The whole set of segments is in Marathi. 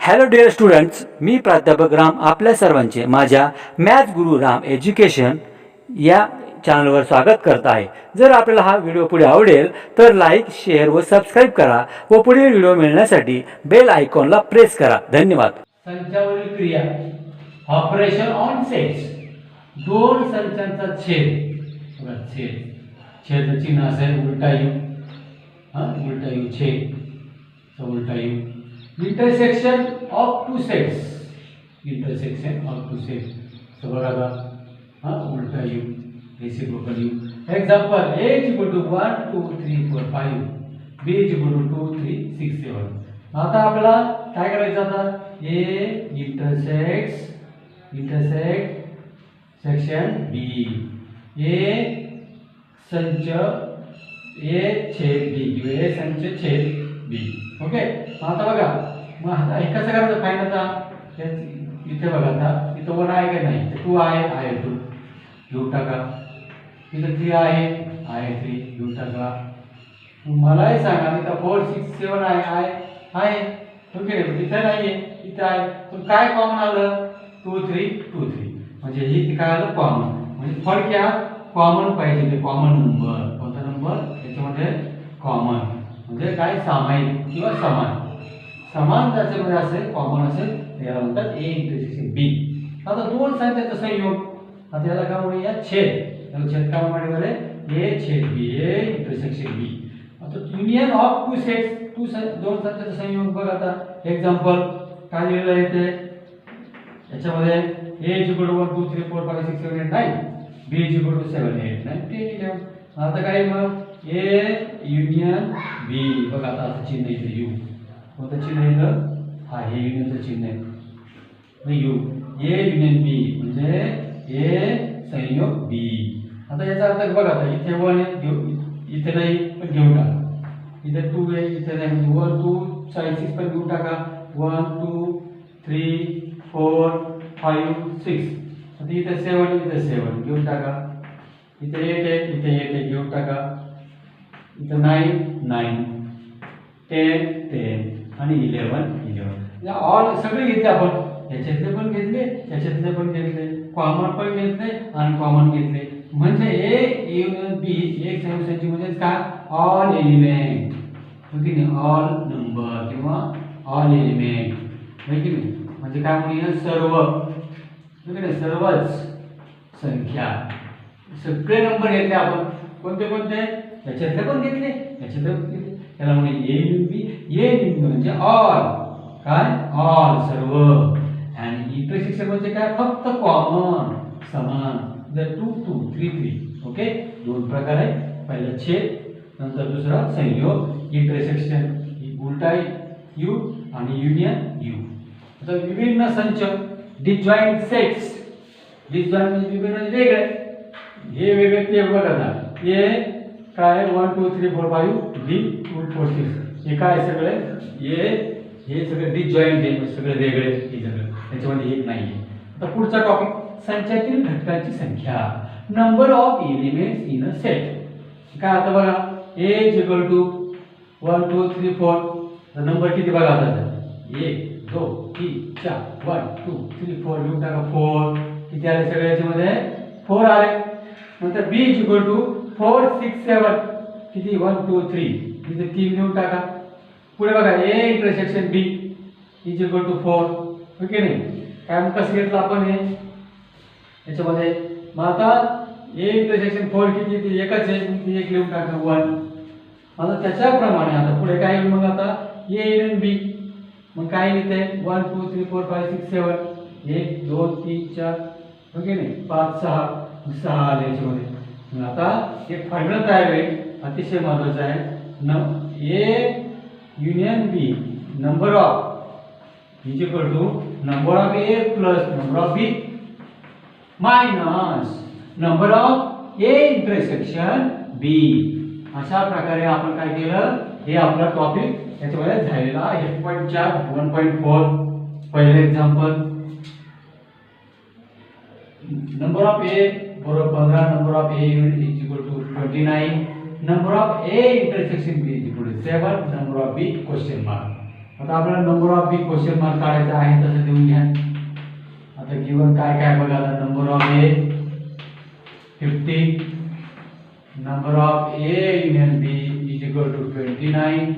हॅलो डिअर स्टुडंट्स, मी प्राध्यापक राम आपल्या सर्वांचे माझ्या मॅथ गुरु राम एज्युकेशन या चॅनलवर स्वागत करत आहे. जर आपल्याला हा व्हिडिओ पुढे आवडेल तर लाईक, शेअर व सबस्क्राईब करा व पुढील व्हिडिओ मिळण्यासाठी बेल आयकॉनला प्रेस करा. धन्यवाद. संचावरील क्रिया ऑपरेशन ऑन सेट्स. दोन संचांचा छेद बघा, छेद चिन्ह असेल उलटा यू, उलटा यू छेद, उलटा you. Intersection of two sets, intersection of two sets. तो बघा उलटा you, reciprocal you. Example, a is equal to 1 2 3 4 5, b is equal to 2 3 6 7. आता आपल्याला काय करायचं? आता a intersect section b, a संच a छेद b किंवा a संच छेद b. ओके, आता बघा मग आता हे कसं करायचं? फाईंड आता इथे बघा, आता इथं 1 आहे का नाही? 2 आहे 2 घेऊन टाका. इथं 3 आहे 3 घेऊन टाका. मलाही सांगा, इथं 4 6 7 आहे. ओके, इथं नाहीये, इथं आहे. पण काय कॉमन आलं? 2 3 2 3. म्हणजे हे काय आलं? कॉमन. म्हणजे फरक या कॉमन पाहिजे, ते कॉमन नंबर. कोणता नंबर? त्याच्यामध्ये कॉमन म्हणजे काय? सामायिक किंवा समान त्याच्यामध्ये असेल, कॉमन असेल, याला म्हणतात ए इंटरसेक्शन बी. आता दोन संख्येचा संयोग, आता याला काय म्हणूया? छेद. याला छेद काय म्हणणार आहे? ए छेद बी, ए इंटरसेक्शन बी. आता युनियन ऑफ टू सेट्स, दोन संख्येचा संयोग. बघा आता एक्झाम्पल काय लिहिलं आहे ते याच्यामध्ये, a is equal to 1 2 3 4 5 6 7 8 9, b is equal to 7 8 9 10 11. आता काय मग a युनियन b. बघा आता असं चिन्ह इथे यू, कोणतं चिन्ह इथं? हा, हे युनियनचं चिन्ह आहे यू. a युनियन b म्हणजे a संयोग b. आता याचा अर्थ बघा, आता इथे 1 आहे, इथे नाही पण घेऊन टाका. इथे 2 आहे, इथे नाही म्हणजे 1 2 6 पण घेऊन टाका. 1 2 3 4 5 6. आता इथे 7 घेऊन टाका. इथे 8 आहे, इथे 8 आहे, घेऊन टाका. इथे 9 10 10 आणि 11. या ऑल सगळे घेतले आपण, याच्यातले पण घेतले, याच्यातले पण घेतले, कॉमन पण घेतले आणि कॉमन घेतले. म्हणजे ए युनियन बी एक संख्येची म्हणजे काय? All element. ओके नाही, ऑल नंबर किंवा ऑल एलिमेंट. ओके नाही, म्हणजे काय म्हणूया? सर्व. ओके नाही, सर्वच संख्या, सगळे नंबर घेतले आपण. कोणते कोणते? याच्यातले पण घेतले, याच्यातले पण घेतले. त्याला म्हणजे ए युनियन बी. ए युनियन बी म्हणजे ऑल, काय? ऑल, सर्व. आणि इंटरसेक्शन म्हणजे काय? फक्त कॉमन, समान. 2 2 3 3. ओके, दोन प्रकार आहे. पहिला छेद, नंतर दुसरा संयोग. इंटरसेक्शन उलटा यू आणि युनियन यू. आता विभिन्न संच, डिजॉइंट सेट्स. डिजॉइंट म्हणजे विभिन्न वेगळे, हे वेगळे ते बघा ना. हे काय? 1 2 3 4 5, बी 2 4 6. हे काय सगळे? हे सगळे डिजॉइंट आहे, सगळे वेगळे. हे सगळं त्याच्यामध्ये एक नाही आहे. आता पुढचा टॉपिक, संचातील घटकांची संख्या. Number of elements in a set. काय आता बघा, a is equal to 1 2 3 4. Number किती बघा आता? 1 2 3 4 1 2 3 4 लिहून टाका. 4 किती आले सगळे याच्यामध्ये? 4 आले. नंतर b is equal to 4 6 7 किती? 1 2 3. इथे 3 लिहून टाका. पुढे बघा, a intersection b is equal to 4. Okay नाही, काय मग कसं घेतलं आपण हे याच्यामध्ये? मग आता a इंटरसेक्शन 4 किती? ते एकच आहे, ती एक लिहून टाका 1. आता त्याच्याप्रमाणे आता पुढे काय येईल? मग आता a युनियन b. मग काय लिहिते? 1 2 3 4 5 6 7 1 2 3 4. ओके नाही, 5 6 आले याच्यामध्ये. मग आता एक फॉर्म्युला तयार होईल, अतिशय महत्त्वाचं आहे. a union b number of is equal to number of a plus number of b minus number of a intersection b. अशा प्रकारे आपण काय केलं? हे आपला टॉपिक याच्यामध्ये झालेला आहे. 1.4 1.4. पहिले एक्झाम्पल, नंबर ऑफ a बरोबर 15, number of a unit is equal to 29, number of a intersection b is equal to 7, number of b question mark. आता आपल्याला number of B question mark काढायचा आहे, तसं देऊन घ्या. आता गिवन काय काय बघा. आता number of A 50, number of A union B is equal to 29,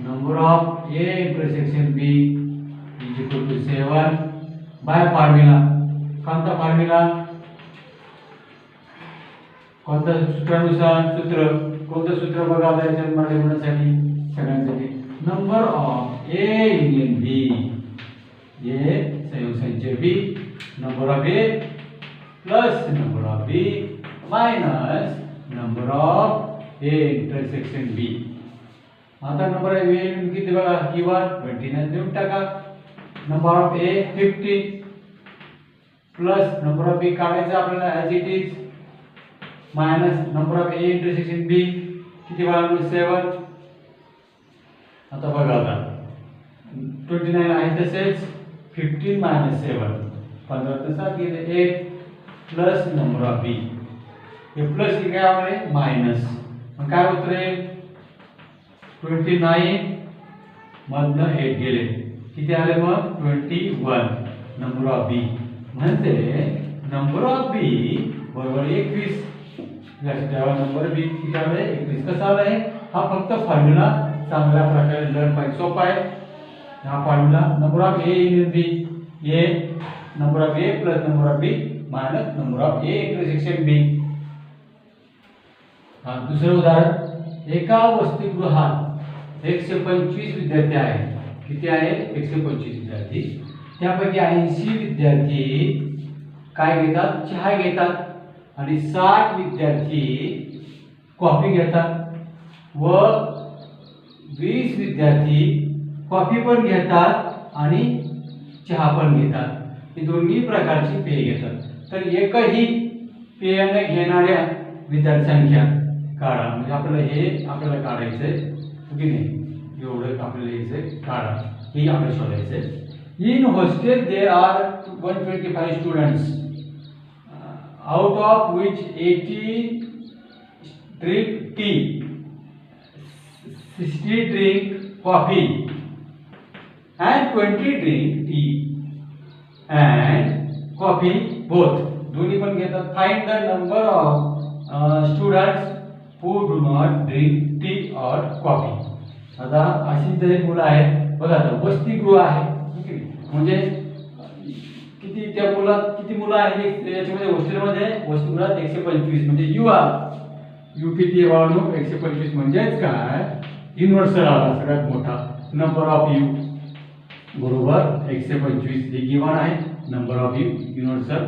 number of A intersection B is equal to 7 by formula. कोणता फॉर्म्युला? कोणत्या सूत्रानुसार? कोणतं सूत्र बघा याच्यामध्ये होण्यासाठी सगळ्यांसाठी. Number of A union B, A संयुक्त संचय B, number of A plus number of B minus number of A intersection B. आता नंबर ऑफ ए किती बघा, किंवा 29 देऊन टाका. Number of A 50 plus number of B काढायचं आपल्याला as it is minus number of A intersection B किती बघा 7. आता बघा, आता 29 आहे तसेच 15 मायनस 7 15 ते 7 गेले 8 प्लस नंबर ऑफ बी. हे प्लस हे काय आहे मायनस. मग काय होत रे 29 मधनं 8 गेले किती आले मग 21 नंबर ऑफ बी. म्हणजे नंबर ऑफ बी बरोबर 21. लक्षात ठेवा नंबर बी किती आले 21. कसा आलाय हा फक्त फॉर्म्युला चांगल्या प्रकारे लर्न पाहिजे, सोपा आहे हा formula. Number of A union B, A number of A plus number of B minus number of A intersection B. हा दुसरं उदाहरण. एका वसतिगृहात 125 विद्यार्थी आहेत. किती आहेत 125 विद्यार्थी. त्यापैकी 80 विद्यार्थी काय घेतात चहा घेतात आणि 60 विद्यार्थी कॉफी घेतात व 20 विद्यार्थी कॉफी पण घेतात आणि चहा पण घेतात. हे दोन्ही प्रकारची पेय घेतात. तर एकही पेय न घेणाऱ्या विद्यार्थी संख्या काढा. म्हणजे आपल्याला काढायचंय की नाही एवढं आपल्याला यायचंय काढा. हे आपल्याला शोधायचंय. In hostel there are 125 students out of which 80 drink tea, 60 drink coffee and 20 drink tea and coffee both. दोन्ही पण घेतात. Find the number of students who do not drink tea or coffee. आता अशी जरी मुलं आहेत बघा. आता वसतिगृह आहे म्हणजे किती त्या मुलात किती मुलं आहेत याच्यामध्ये हॉस्टेलमध्ये वसतिगृहात 125 म्हणजे यू किती वाढू 125 म्हणजेच काय युनिव्हर्सल आला सगळ्यात मोठा नंबर ऑफ यू बरोबर 125 हे गिवन आहे नंबर ऑफ यू युनिव्हर्सल.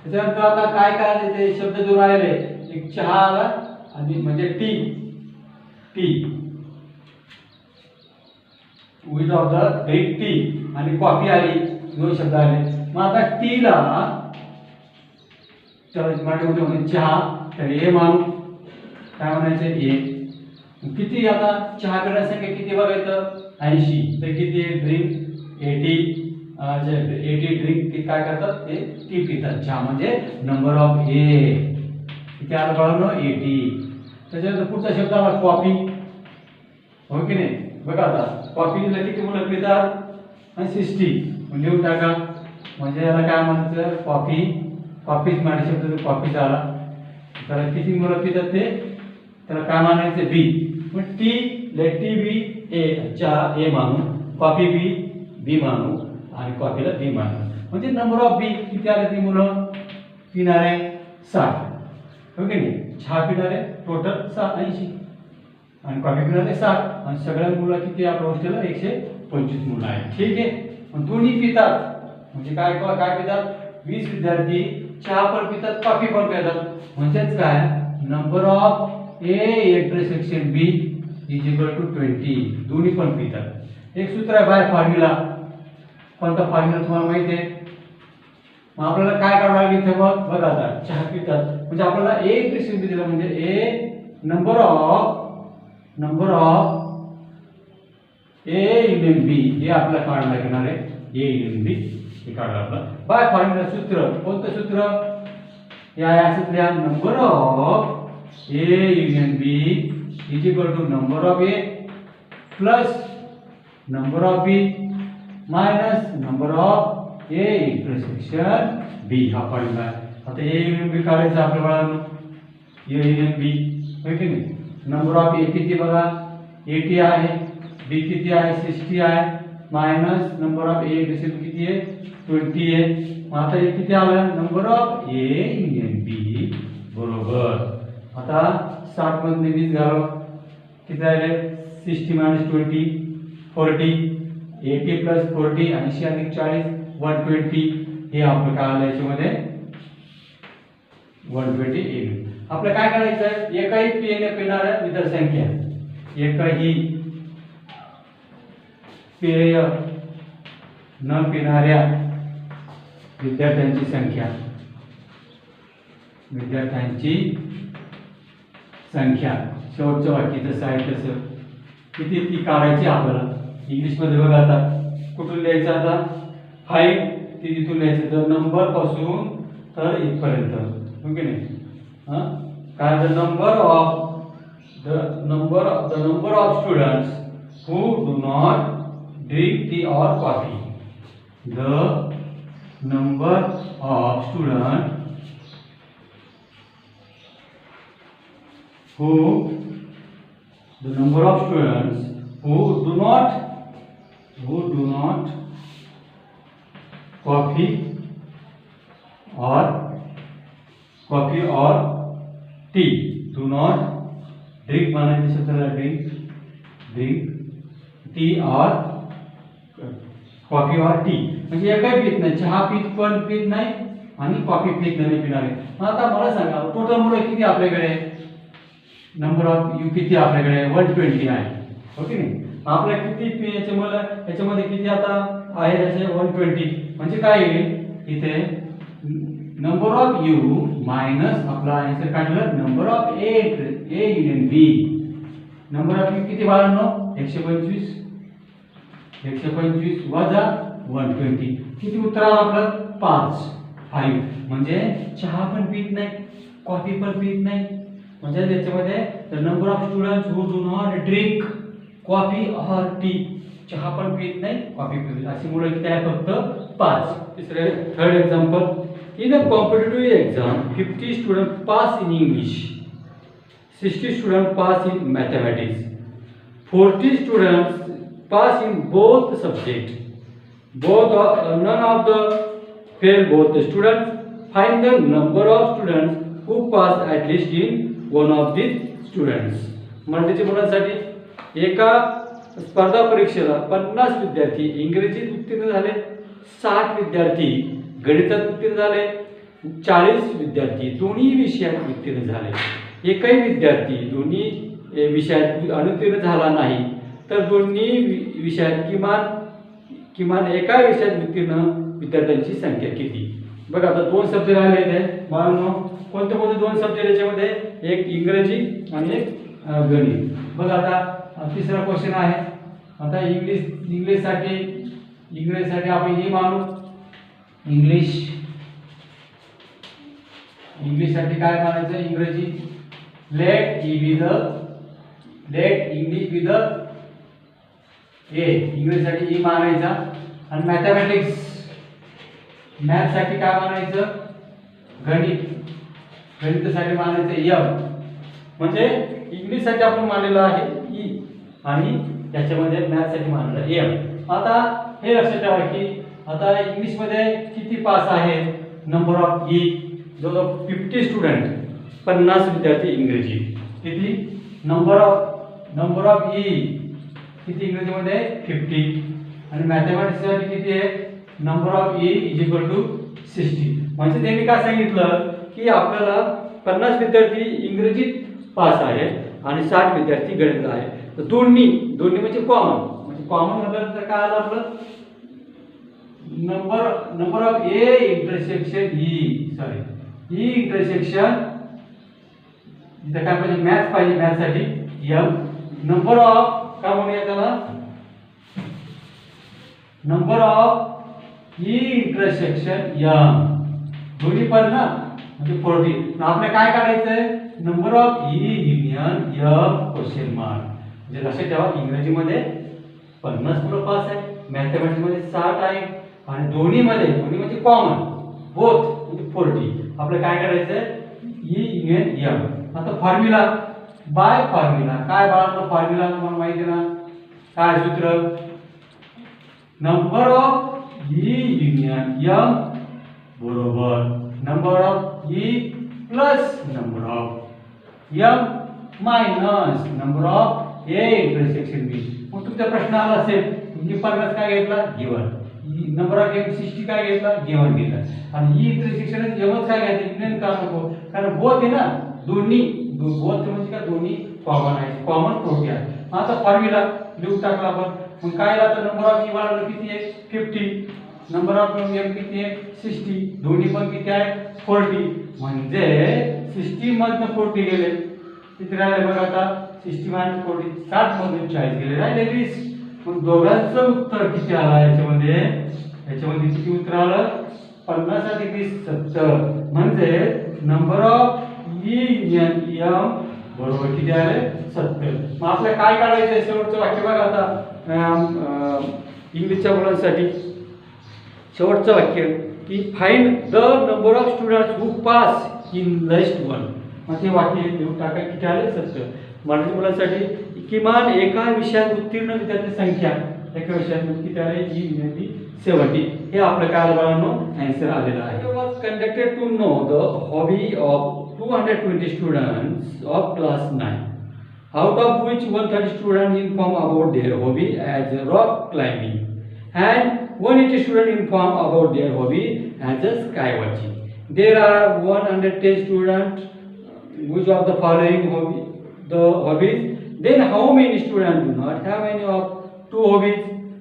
त्याच्यानंतर आता काय काय ते शब्द जो राहिले एक चहा आला आणि म्हणजे T width of the drink tea आणि कॉफी आली दोन शब्द आले. मग आता टीला मराठीमध्ये म्हणजे चहा तर ए मानू काय म्हणायचं ए. किती आता चहा पिण्याची संख्या किती बघायचं 80 तर किती ड्रिंक 80 ड्रिंक काय करतात ते टी पितात चहा म्हणजे नंबर ऑफ ए किती आलं बघा 80. त्याच्यानंतर पुढचा शब्द आला कॉफी हो की नाही. बघा आता कॉफीला किती मुलं पितात आणि 60 लिहून टाका. म्हणजे याला काय म्हणायचं कॉफीच मराठी शब्द कॉफीचा आला. त्याला किती मुलं पितात ते त्याला काय म्हणायचं बी. मग टी बी ए चहा ए मानू कॉफी बी मानू आणि कॉफीला बी मानू. म्हणजे नंबर ऑफ बी किती आले ती मुलं पिणारे 60 हो की नाही. चहा पिणारे टोटल 80 आणि कॉफी पिणारे 60 आणि सगळ्या मुलं किती आपल्या हॉस्टेलला 125 मुलं आहेत. ठीक आहे. दोन्ही पितात म्हणजे काय पितात 20 विद्यार्थी चहा पण पितात कॉफी पण पितात. म्हणजेच काय number of A intersection B is equal to 20 दोन्ही पण पितात. एक सूत्र आहे बाय फॉर्म्युला. कोणता फॉर्म्युला तुम्हाला माहिती आहे. मग आपल्याला काय करावं लागेल इथे बघा आता चहा पितात म्हणजे आपल्याला ए इंटरसेक्शन बी दिला म्हणजे ए नंबर ऑफ ए युनियन बी हे आपल्याला काढायला लागणार आहे. ए युनियन बी हे काढलं आपलं बाय फॉर्म्युला. सूत्र कोणतं सूत्र या असं लिहा number of A union B is equal to number of A plus number of B minus number of A intersection B हा पॉईंट आहे. आता ए युनियन बी काढायचं आपल्या बाळांनो. ए युनियन बी होय की नाही. नंबर ऑफ ए किती बघा 80 आहे, बी किती आहे 60 आहे, minus number of A intersection किती आहे 20 आहे. मग आता हे किती आलं नंबर ऑफ ए युनियन बी बरोबर. आता 60 मध्ये 20 घालव किती राहिले 60 मायनस 20 40 80 प्लस 40 80 अधिक 40 120 हे आपलं काय आलं याच्यामध्ये 120 येईल. आपल्याला काय करायचं आहे एकही पेन पिणाऱ्या विद्यार्थी संख्या एकही पेय न पिणाऱ्या विद्यार्थ्यांची संख्या शेवटचं वाक्य जसं आहे तसं किती ती काढायची आपल्याला. इंग्लिशमध्ये बघा आता कुठून लिहायचं आता 5 ती तिथून लिहायचं तर नंबर पासून तर इथपर्यंत ओके नाही. काय the number of students who do not drink tea or coffee. The number of student who do not coffee or tea do not drink म्हणायचं शब्दाला drink tea or कॉफी और टी म्हणजे एकही पीत नाही. चहा पीत नाही आणि कॉफी पीत नाही पिणारे. आता मला सांगा टोटल मुलं किती आपल्याकडे नंबर ऑफ यू किती आपल्याकडे 120 आहे ओके नाही. आपल्या किती पिण्याचे मुलं याच्यामध्ये किती आता आहे त्याचे 120 म्हणजे काय येईल इथे नंबर ऑफ यू मायनस आपला आन्सर काढलं number of A union B. Number of U किती बाळांनो 125 वजा 120 किती उत्तर आलं आपलं 5 म्हणजे चहा पण पीत नाही कॉफी पण पीत नाही. म्हणजे त्याच्यामध्ये the number of students who do not drink coffee और टी चहा पण पीत नाही कॉफी पीत अशी मुलं किती आहे फक्त 5. तिसरे third example in a competitive exam 50 student pass in English 60 student pass in mathematics 40 students pass in both subjects none of the fail both the students. Find the number of students who pass at least in one of these students. मराठीच्या मुलांसाठी एका स्पर्धा परीक्षेला 50 विद्यार्थी इंग्रजीत उत्तीर्ण झाले 60 विद्यार्थी गणितात उत्तीर्ण झाले 40 विद्यार्थी दोन्ही विषयात उत्तीर्ण झाले. एकही विद्यार्थी दोन्ही विषयात अनुत्तीर्ण झाला नाही तर दोन्ही विषयात किमान एका विषयात उत्तीर्ण विद्यार्थ्यांची संख्या किती. बघा आता 2 सब्जेक्ट राहिले आहेत बाळांनो. कोणते दोन सब्जेक्ट याच्यामध्ये एक इंग्रजी आणि एक गणित. बघा आता तिसरा क्वेश्चन आहे. आता इंग्लिशसाठी आपण हे मानू इंग्लिशसाठी काय मानायचं इंग्रजी let English be the A इंग्रजीसाठी ई मानायचा. आणि मॅथसाठी काय मानायचं गणितासाठी मानायचं एम. म्हणजे इंग्लिशसाठी आपण मानलेलं आहे ई आणि त्याच्यामध्ये मॅथसाठी मानलेलं एम. आता हे लक्षात ठेवा की आता इंग्लिशमध्ये किती पास आहेत नंबर ऑफ ई जवळ 50 स्टुडंट 50 विद्यार्थी इंग्रजी किती नंबर ऑफ ई किती इंग्रजीमध्ये 50 आणि मॅथमॅटिक्ससाठी किती आहे number of E is equal to 60. म्हणजे त्यांनी काय सांगितलं की आपल्याला 50 विद्यार्थी इंग्रजीत पास आहेत आणि 60 विद्यार्थी गणित आहे. तर दोन्ही म्हणजे कॉमन म्हटलं तर काय आलं आपलं number of A intersection E intersection इथं काय पाहिजे मॅथ्स पाहिजे मॅथ्ससाठी एम. नंबर ऑफ काय म्हणूया त्याला number of E intersection M दोन्ही पण ना म्हणजे 40. आपल्याला काय काढायचंय number of E union M question mark. म्हणजे लक्षात ठेवा इंग्रजीमध्ये 50 मुलं पास आहे. मॅथमॅटिक्स मध्ये 60 आहे आणि दोन्ही म्हणजे कॉमन बोथ म्हणजे 40. आपलं काय करायचं ई युनियन एम. आता फॉर्म्युला बाय फॉर्म्युला काय बाळांनो फॉर्म्युला तुम्हाला माहिती आहे ना काय सूत्र number of E union M बरोबर number of E plus number of M minus number of A intersection B. मग तुमचा प्रश्न आला असेल ई 50 काय घेतला गिवन नंबर ऑफ एम 60 काय घेतला गिवन घेतला आणि ई इंटरसेक्शन एमच काय घ्यायचं युनियन का नको कारण बोथ आहे ना दोन्ही बोथ म्हणजे काय दोन्ही कॉमन आहे कॉमन प्रोटी आहे. आता फॉर्म्युला लिहून टाकला आपण मग काय राहतं नंबर ऑफ ई वाढवलं किती आहे 50 नंबर ऑफ एम किती आहे 60 दोन्ही पण किती आहे 40 म्हणजे 60 मधनं 40 गेले किती राहिले बघा आता 60 मायनस 40 60 मधून 40 गेले राहिले 20. मग दोघांचं उत्तर किती आलं याच्यामध्ये किती उत्तर आलं 50 अधिक 20 70 म्हणजे number of E union M बरोबर किती आले 70. मग आपल्याला काय काढायचं शेवटचं वाक्य बघा आता इंग्लिशच्या मुलांसाठी शेवटचं वाक्य की find the number of students who pass in list 1. मग ते वाक्य लिहून टाका किती आले 70. मराठी मुलांसाठी किमान एका विषयात उत्तीर्ण विद्यार्थी संख्या एका विषयात किती आले ई युनियन बी 70. हे आपलं काय बाळांनो आन्सर आलेलं आहे. It was conducted to know the hobby of 220 students of class 9 out of which 130 students inform about their hobby as rock climbing and 180 students inform about their hobby as sky watching. There are 110 students which of the following hobbies. Then how many students do not have any of two hobbies?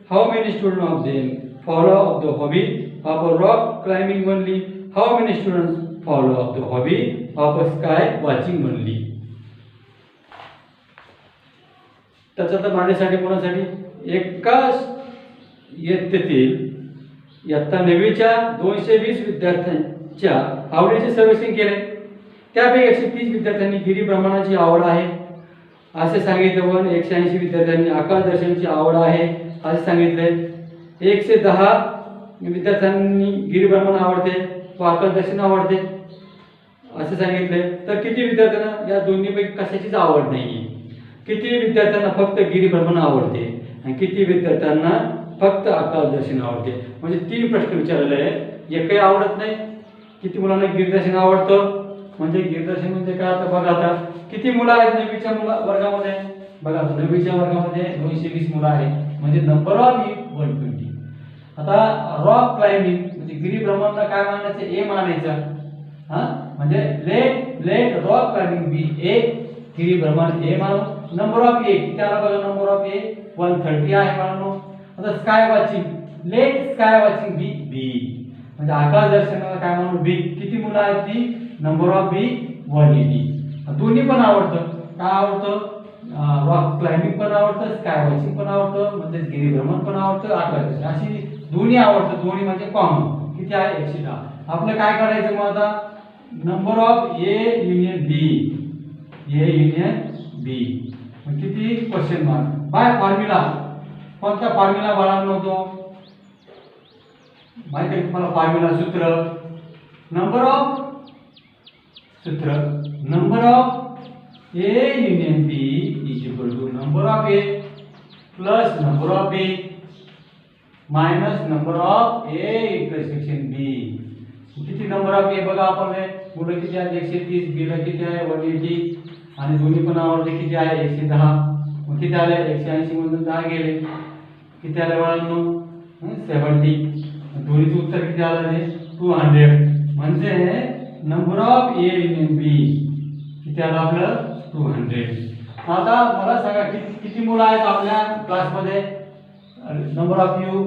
How many students of them follow the hobby of rock climbing only? How many students follow the hobby of sky watching only? त्याच्यात मांडण्यासाठी कोणासाठी एकाच इयत्तेतील इयत्ता 9वीच्या 220 विद्यार्थ्यांच्या आवडीचे सर्वेक्षण केले. त्यापैकी 130 विद्यार्थ्यांनी गिरीभ्रमणाची आवड आहे असे सांगितले व 180 विद्यार्थ्यांनी आकाश दर्शनाची आवड आहे असे सांगितले. 110 विद्यार्थ्यांनी गिरीभ्रमण आवडते व आकाश दर्शन आवडते असे सांगितले. तर किती विद्यार्थ्यांना या दोन्हीपैकी कशाचीच आवड नाही. किती विद्यार्थ्यांना फक्त गिरीभ्रमण आवडते आणि किती विद्यार्थ्यांना फक्त आकाश दर्शन आवडते. म्हणजे 3 प्रश्न विचारलेले आहे. एकही आवडत नाही. किती मुलांना गिरीदर्शन आवडतं म्हणजे गिरीदर्शन म्हणजे काय आता बघा आता किती मुलं आहेत 9वीच्या वर्गामध्ये बघा 9वीच्या वर्गामध्ये 220 मुलं आहेत म्हणजे नंबर ऑफ 120. आता रॉक क्लाइम्बिंग म्हणजे गिरीभ्रमणला काय मानायचं ए मानायचं म्हणजे लेट रॉक क्लाइम्बिंग बी ए गिरीभ्रमण ए मानू. नंबर ऑफ ए किती आला बघा नंबर ऑफ ए 130 आहे मानू. आता sky watching let sky watching be B म्हणजे आकाश दर्शनाला काय म्हणू बी. किती मुलं आहेत ती नंबर ऑफ बी 180. दोन्ही पण आवडतं काय आवडतं रॉक क्लाइम्बिंग पण आवडतं स्काय वॉचिंग पण आवडतं म्हणजे गिरीभ्रमण पण आवडतं आकाश दर्शन अशी दोन्ही आवडतं. दोन्ही म्हणजे कॉमन किती आहे 110. आपलं काय करायचं मग आता number of A union B मग किती क्वेश्चन मार्क बाय फॉर्म्युला. कोणता फॉर्म्युला बाळांनो तो माहिती आहे तुम्हाला फॉर्म्युला सूत्र number of A union B is equal to number of A plus number of B minus number of A intersection B. किती नंबर ऑफ ए बघा आपण मुलं किती आहेत 130 बीला किती आहे 180 आणि दोन्ही पण आवडते किती आहे 110. मग किती आले 180 मधून 10 गेले किती आले बाळांनो 70. दोन्हीचं उत्तर किती आलं आहे 200 म्हणजे नंबर ऑफ ए युनियन बी किती आलं आपलं 200. आता मला सांगा किती मुलं आहेत आपल्या क्लासमध्ये नंबर ऑफ यू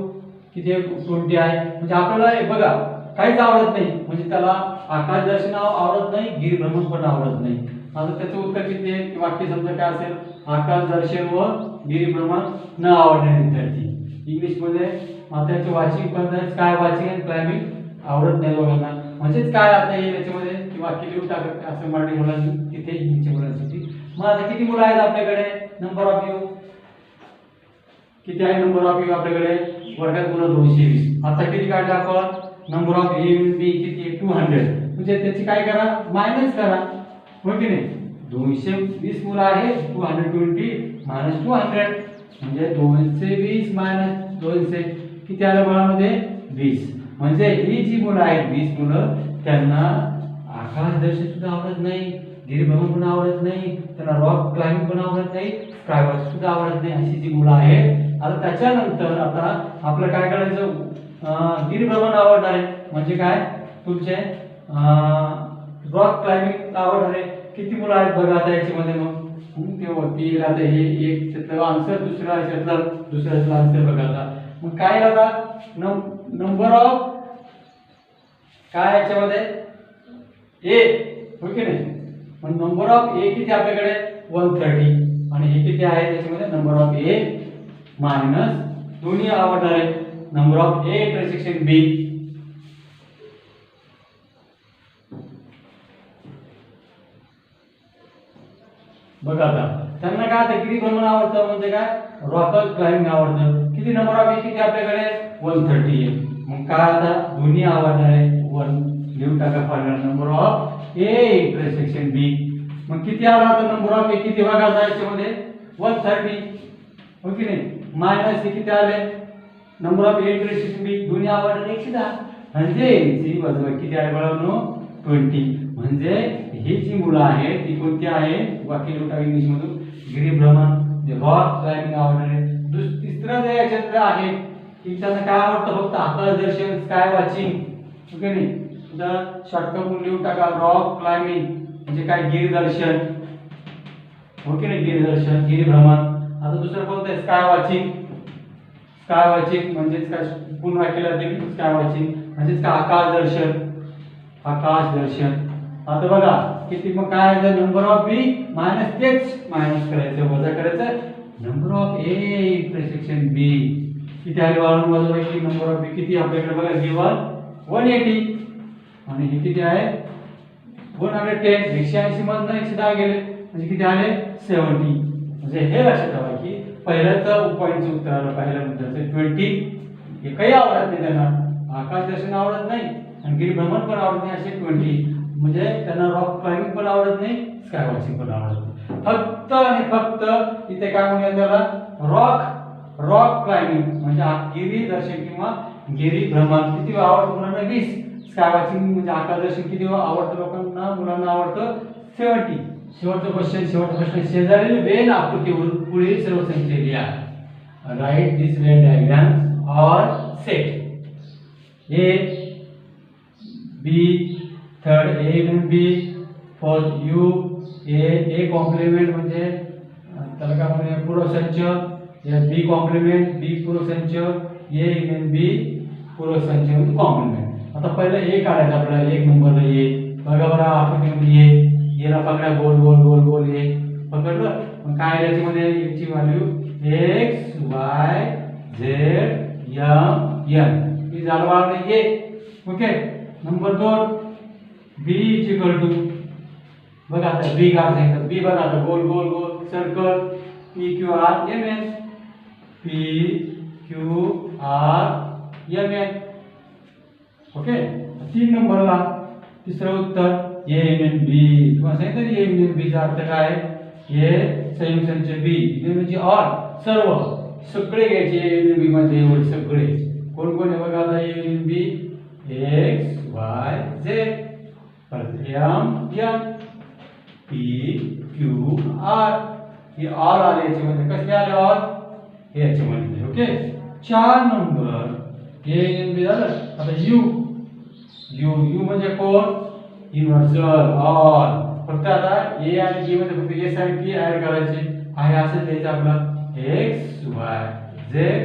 किती 20 आहे म्हणजे आपल्याला बघा काहीच आवडत नाही म्हणजे त्याला आकाश दर्शन आवडत नाही गिरीभ्रमण पण आवडत नाही. आता त्याचं उत्तर किती आहे वाक्य समजा काय असेल आकाश दर्शन व गिरीभ्रमण न आवडणारे विद्यार्थी. इंग्लिशमध्ये त्याचे वाचिंग पण स्काय वॉचिंग अँड क्लाइम्बिंग आवडत नाही लोकांना म्हणजेच काय आता येईल याच्यामध्ये की वाक्य लिहून टाकत असं मराठी मुलांनी तिथे इंग्लिशच्या मुलांसाठी. मग आता किती मुलं आहेत आपल्याकडे नंबर ऑफ यू किती आहे नंबर ऑफ यू आपल्याकडे वर्गात गुणा 220. आता किती काढलं आपण नंबर ऑफ ए युनिट बी किती 200. म्हणजे त्याची काय करा मायनस करा हो की नाही. 220 मुलं आहे 220 मायनस 200 म्हणजे 220 मायनस 200 किती आलं मुलांमध्ये 20. म्हणजे ही जी मुलं आहेत 20 मुलं त्यांना आकाशदर्शन सुद्धा आवडत नाही, गिरिभ्रमण पण आवडत नाही, त्यांना रॉक क्लाइम्बिंग पण आवडत नाही, स्कायवॉक सुद्धा आवडत नाही अशी जी मुलं आहेत. आता त्याच्यानंतर आता आपलं काय करायचं गिरिभ्रमण आवडणार आहे म्हणजे काय तुमचे रॉक क्लाइम्बिंग आवडणार आहे. किती मुलं आहेत बघा आता याच्यामध्ये मग ते आता हे एक त्यातलं आन्सर दुसऱ्याचं आन्सर बघा आता मग काय आता नंबर ऑफ काय याच्यामध्ये ए हो की नाही. मग नंबर ऑफ ए किती आपल्याकडे 130 आणि हे किती आहे त्याच्यामध्ये नंबर ऑफ ए मायनस दोन्ही आवडणार आहे नंबर ऑफ ए इंटरसेक्शन बी. बघा आता त्यांना काय आता गिरिभ्रमण आवडतं म्हणजे काय रॉक क्लाइम्बिंग आवडतं. किती नंबर ऑफ ए किती आपल्याकडे 130 आहे. मग काय आता दोन्ही आवडणार आहे 1 लिहून टाका formula number of A intersection B. मग किती आला आता नंबर ऑफ ए किती बघा याच्यामध्ये 130 हो की नाही मायनस हे किती आले नंबर ऑफ ए इंटरसेक्शन बी दोन्ही आवडणार 110 म्हणजे ची वजा किती आहे बघा 20. म्हणजे ही जी मुलं आहेत ती कोणती आहे वाक्य लिहून टाका इंग्लिश मधून गिरिभ्रमण रॉक क्लाइम्बिंग आवडणार आहे. तिसरं जे याच्यातलं आहे की त्यांना काय आवडतं फक्त आकाशदर्शन स्काय वॉचिंग ओके नाही. शॉर्टकट म्हणून लिहून टाका रॉक क्लाइम्बिंग म्हणजे काय गिरिदर्शन ओके नाही गिरिदर्शन गिरिभ्रमण. आता दुसरं कोणतं आहे स्काय वॉचिंग म्हणजेच काय पूर्ण वाक्याला देखील स्काय वॉचिंग म्हणजेच काय आकाशदर्शन. आता बघा किती मग काय आहे नंबर ऑफ बी मायनस तेच मायनस करायचं वजा करायचं number of A intersection B किती आले वजा पैकी नंबर ऑफ बी किती आपल्याकडे बघा गिवन 180 आणि हे किती आहे 110 180 मधून 110 गेले म्हणजे किती आले 70. म्हणजे हे लक्षात ठेवा की पहिल्याचं पॉईंटचं उत्तर आलं पहिल्या मुद्द्याचं 20. हे काही आवडत नाही त्यांना आकाशदर्शन आवडत नाही आणि गिरिभ्रमण पण आवडत नाही असे 20. म्हणजे त्यांना रॉक क्लाइम्बिंग पण आवडत नाही स्काय वॉचिंग पण आवडत नाही. फक्त आणि फक्त इथे काय म्हणूया त्याला रॉक क्लाइम्बिंग म्हणजे गिरिदर्शन किंवा गिरिभ्रमण किती आवडतं मुलांना 20. स्काय वॉचिंग म्हणजे आकाशदर्शन किती आवडतं लोकांना मुलांना आवडतं 70. शेवटचा प्रश्न शेजारील वेन आकृतीवरून पुढील सर्व संख्या लिहा. Write this Venn diagrams or set A B third A union B fourth U A complement म्हणजे त्याला काय म्हणूया पूर्वसंच बी कॉम्प्लिमेंट बी पूर्वसंच ए युनियन बी पूर्वसंच म्हणजे कॉम्प्लिमेंट. आता पहिलं ए काढायचं आपल्याला 1 नंबरला ए बघा बरं आकृतीमध्ये येला पकडा गोल गोल गोल गोल ए पकडलं. मग काय याच्यामध्ये याची value x y z m n ही झालं बघा A okay. Number 2 b equal to बघा आता b काढायचं b बघा आता गोल गोल गोल circle p q r m n p q r m n okay. 3 नंबरला तिसरं उत्तर ए युनियन बी. तुम्हाला सांगितलं ए युनियन बी चा अर्थ काय ए संयुक्त संच बी म्हणजे ऑल सर्व सगळे घ्यायचे ए युनियन बी मध्ये एवढे सगळे कोण कोण आहे बघा आता A union B X Y Z M N P Q R हे ऑल आले याच्यामध्ये कसले आले ऑल हे याच्यामध्ये okay. 4 number A union B झालं. आता यू यू म्हणजे कोण युनिव्हर्सल ऑल फक्त आता ए आणि बी मध्ये फक्त एस आणि पी ऍड करायचे आहे असं द्यायचं आपलं X Y Z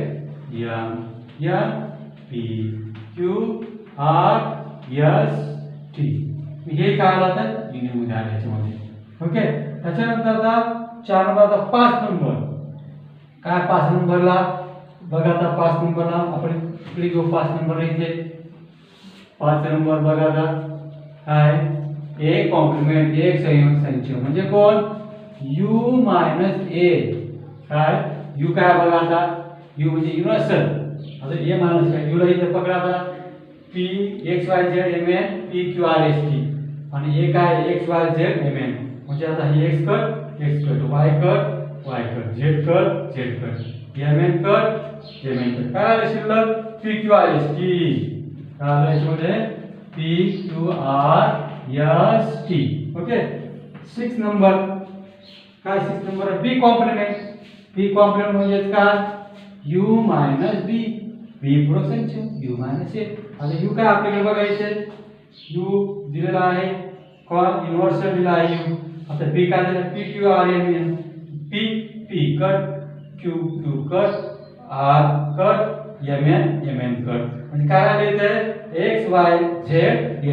M N P Q R S T हे काय आलं आता युनियन मध्ये आलं याच्यामध्ये ओके. त्याच्यानंतर आता 4 नंबर आता 5 नंबर काय 5 नंबरला बघा आता 5 नंबरला आपण इकडे घेऊ 5 नंबर इथे 5 नंबर बघा आता काय ए कॉम्प्लिमेंट एक संयुक्त संच म्हणजे कोण u मायनस ए काय u काय बघा आता यू म्हणजे युनिव्हर्सल. आता ए मायनस काय यूला इथे पकडा आता P X Y Z M N P Q R S T आणि ए काय X Y Z M N म्हणजे आता हे X cut Y cut Z cut M N cut काय आलं शिल्लक P Q R S T काय आलं याच्यामध्ये P Q R S T. Okay 6 number काय 6 नंबर बी कॉम्प्लिमेंट म्हणजे काय u मायनस बी बी पूरक संच u मायनस ए. आता u काय आपल्याकडे बघायचे u दिलेला आहे कॉन युनिव्हर्सल दिला आहे u. आता b काय दिलं p q r m n p cut q cut r cut m n cut म्हणजे काय आले इथे x y z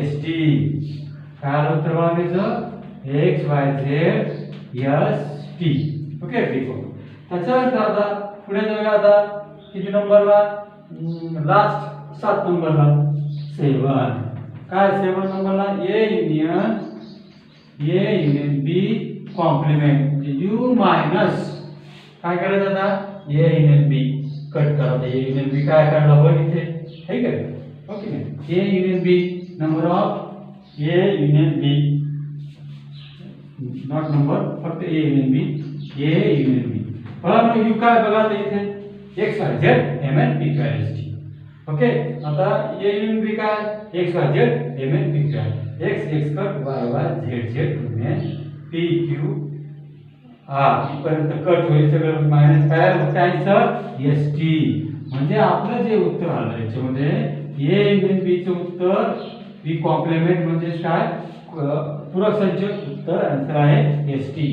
s t. काय आलं उत्तर बघायचं x y z s t. Okay ठीक आहे. त्याच्यानंतर आता पुढे जाऊया आता किती नंबरला लास्ट 7 नंबरला 7 काय 7 नंबरला ए युनियन बी कॉम्प्लिमेंट म्हणजे यू मायनस काय करायचं आता ए युनियन बी कट करा. ए युनियन बी काय काढला बघ इथे ठीक आहे. Okay A union B number of A union B not number फक्त ए युनियन बी बघा मग यू काय बघा इथे X Y Z M N P Q R S T. Okay आता ए युनियन बी काय X Y Z M N P Q R X cut Y Z M N P Q R इथपर्यंत कट होईल सगळं मायनस काय होतं आन्सर एस टी. म्हणजे आपलं जे उत्तर आलं याच्यामध्ये ए युनियन बी चं उत्तर बी कॉम्प्लिमेंट म्हणजे काय पूरक संच उत्तर आन्सर आहे एस टी.